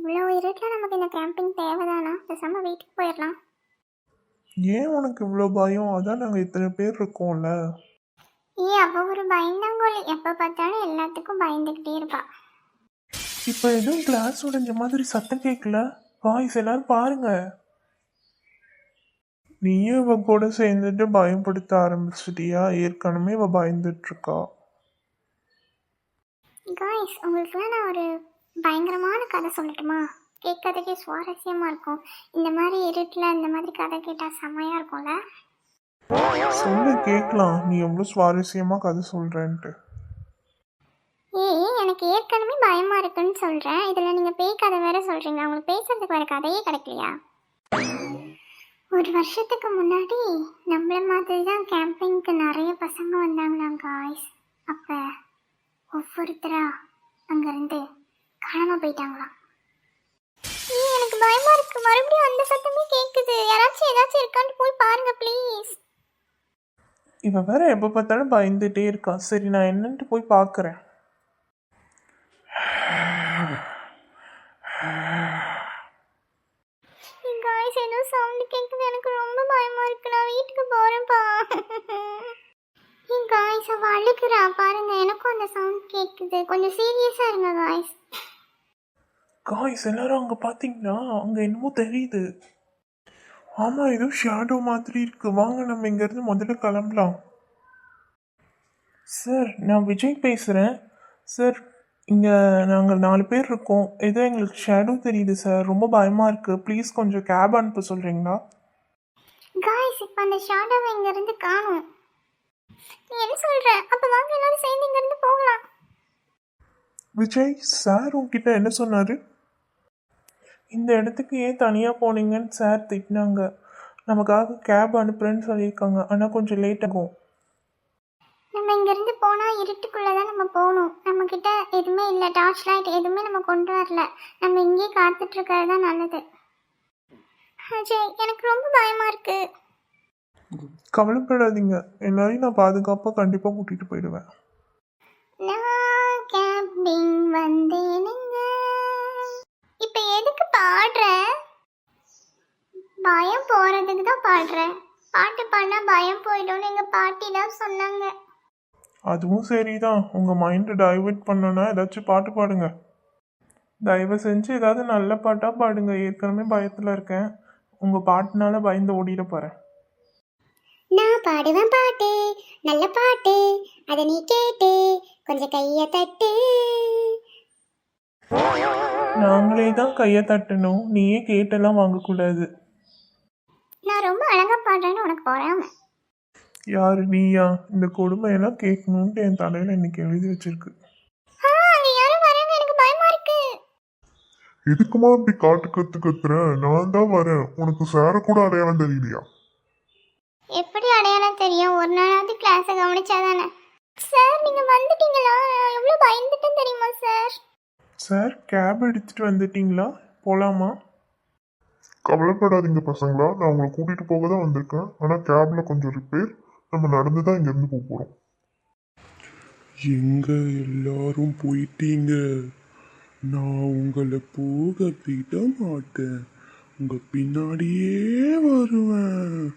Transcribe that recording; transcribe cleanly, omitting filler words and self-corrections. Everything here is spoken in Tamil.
இவ்வளோ இருட்டில் நமக்கு இந்த கேம்பிங் தேவைதானா? பேசாமல் வீட்டுக்கு போயிடலாம். ஏன் உனக்கு இவ்வளோ பயம்? அதான் நாங்கள் இத்தனை பேர் இருக்கோம்ல. அப்போ ஒரு பயந்தாங்கோலி, எப்போ பார்த்தாலும் எல்லாத்துக்கும் பயந்துக்கிட்டே இருப்பா. இப்போ எதுவும் கிளாஸ் உடைஞ்ச மாதிரி சத்தம் கேட்கல. வாய்ஸ் எல்லாரும் பாருங்க. நீயும் இவ கூட சேர்ந்துட்டு பயப்படுத்த ஆரம்பிச்சிட்டியா? ஏற்கனவே இவ பயந்துட்டு இருக்கா. காய்ஸ், உங்களுக்குலாம் நான் ஒரு பயங்கரமான கதை சொல்லட்டுமா? கேட்கறதுக்கே சுவாரஸ்யமாக இருக்கும். இந்த மாதிரி இருட்டில் இந்த மாதிரி கதை கேட்டால் செம்மையாக இருக்கும்ல. சொல்லு கேட்கலாம். நீ எவ்வளோ சுவாரஸ்யமாக கதை சொல்கிறேன்ட்டு. எனக்கு ஏற்கனவே பயமாக இருக்குன்னு சொல்கிறேன். இதில் நீங்கள் பேய் கதை வேறு சொல்கிறீங்களா? உங்களுக்கு பேசுறதுக்கு வேறு கதையே கிடைக்கலையா? ஒரு வருஷத்துக்கு முன்னாடி நம்மள மாதிரி தான் கேம்பிங்க்கு நிறைய பசங்க வந்தாங்களாம் காய்ஸ். அப்போ ஒவ்வொருத்தரா அங்கேருந்து காணாமல் போயிட்டாங்களாம். எனக்கு பயமா இருக்கு. மறுபடியும் அந்த சத்தமே கேக்குது. யாராச்சும் ஏதாச்சும் இருக்கான்னு போய் பாருங்க ப்ளீஸ். இவ வேற எப்போ பார்த்தாலும் பயந்துட்டே இருக்கா. சரி, நான் என்னன்ட்டு போய் பார்க்குறேன். காய்ஸ், ஏதோ சவுண்ட் கேக்குது. எனக்கு ரொம்ப பயமா இருக்கு. நான் வீட்டுக்கு போறேன்ப்பா. காய்ஸ், அவ அழுக்குறா பாருங்க. எனக்கும் அந்த சவுண்ட் கேக்குது. கொஞ்சம் சீரியஸா இருங்க காய்ஸ். காய்ஸ் எல்லாரும் அங்கே பார்த்தீங்கன்னா அங்கே என்னமோ தெரியுது. ஆமாம், ஏதோ ஷேடோ மாதிரி இருக்கு. வாங்க நம்ம இங்கேருந்து முதல்ல கிளம்பலாம். சார், நான் விஜய் பேசுகிறேன். சார், இங்கே நாங்கள் 4 பேர் இருக்கோம். ஏதோ எங்களுக்கு ஷேடோ தெரியுது சார். ரொம்ப பயமாக இருக்குது. ப்ளீஸ் கொஞ்சம் கேப் அனுப்ப சொல்கிறீங்களா? காய்ஸ், இப்போ அந்த ஷேடோவை இங்கேருந்து காணும். நீ என்ன சொல்கிற? அப்போ வாங்க எல்லாரும் சேர்ந்து இங்கேருந்து போகலாம். விஜய் சார் உங்ககிட்ட என்ன சொன்னார்? இந்த இடத்துக்கு ஏன் தனியாக போனீங்கன்னு சார் திட்டினாங்க. நமக்காக கேப் அனுப்புகிறேன்னு சொல்லியிருக்காங்க. ஆனால் கொஞ்சம் லேட் ஆகும். நம்ம இங்கேருந்து போனால் இருட்டுக்குள்ளே தான் நம்ம போகணும். நம்மக்கிட்ட எதுவுமே இல்லை, டார்ச் லைட் எதுவுமே நம்ம கொண்டு வரல. நம்ம இங்கேயே காத்துட்ருக்கிறது தான் நல்லது. அஜய், எனக்கு ரொம்ப பயமாக இருக்குது. கவலைப்படாதீங்க, எல்லாரையும் நான் பாதுகாப்பாக கண்டிப்பாக கூட்டிகிட்டு போயிடுவேன். நான் கேம்பிங் வந்தேனுங்க. இப்போ எதுக்கு பாடுற? பயம் போகிறதுக்கு தான் பாடுறேன். பாட்டு பாடினா பயம் போயிடும்னு எங்கள் பாட்டி தான் சொன்னாங்க. அதுவும் சரிதான். உங்கள் மைண்டை டைவர்ட் பண்ணனா ஏதாச்சும் பாட்டு பாடுங்க. தயவு செஞ்சு ஏதாவது நல்ல பாட்டாக பாடுங்க. ஏற்கனவே பயத்தில் இருக்கேன். உங்கள் பாட்டுனால பயந்து ஓடிட போகிறேன். நான் பாடுவேன் பாட்டு, நல்ல பாட்டு. அதை நீ கேட்டு கொஞ்சம் கையை தட்டு. நாங்களே தான் கையை தட்டணும். நீயே கேட்டெல்லாம் வாங்கக்கூடாது. நான் ரொம்ப அழகாக பாடுறேன்னு உனக்கு போறாம. யாரு நீயா? இந்த கொடுமையெல்லாம் கேட்கணுன்ட்டு என் தலையில் இன்னைக்கு எழுதி வச்சிருக்கு. எதுக்குமா இப்படி காட்டு கத்து கத்துற? நான் தான் வரேன். உனக்கு சார கூட அடையாளம் தெரியலையா? எப்படி அடையாளம் தெரியும்? ஒரு நாளாவது கிளாஸை கவனிச்சாதானே. சார், நீங்க வந்துட்டீங்களா? எவ்வளோ பயந்துட்டேன் தெரியுமா சார்? சார், கேப் எடுத்துட்டு வந்துட்டீங்களா? போலாமா? கவலைப்படாதீங்க பசங்களா, நான் உங்களை கூட்டிட்டு போக தான் வந்திருக்கேன். ஆனால் கேப்ல கொஞ்சம் ரிப்பேர். நம்ம நடந்து தான் இங்கேருந்து போக போகிறோம். எங்க எல்லாரும் போயிட்டீங்க? நான் உங்களை போக விட மாட்டேன். உங்க பின்னாடியே வருவேன்.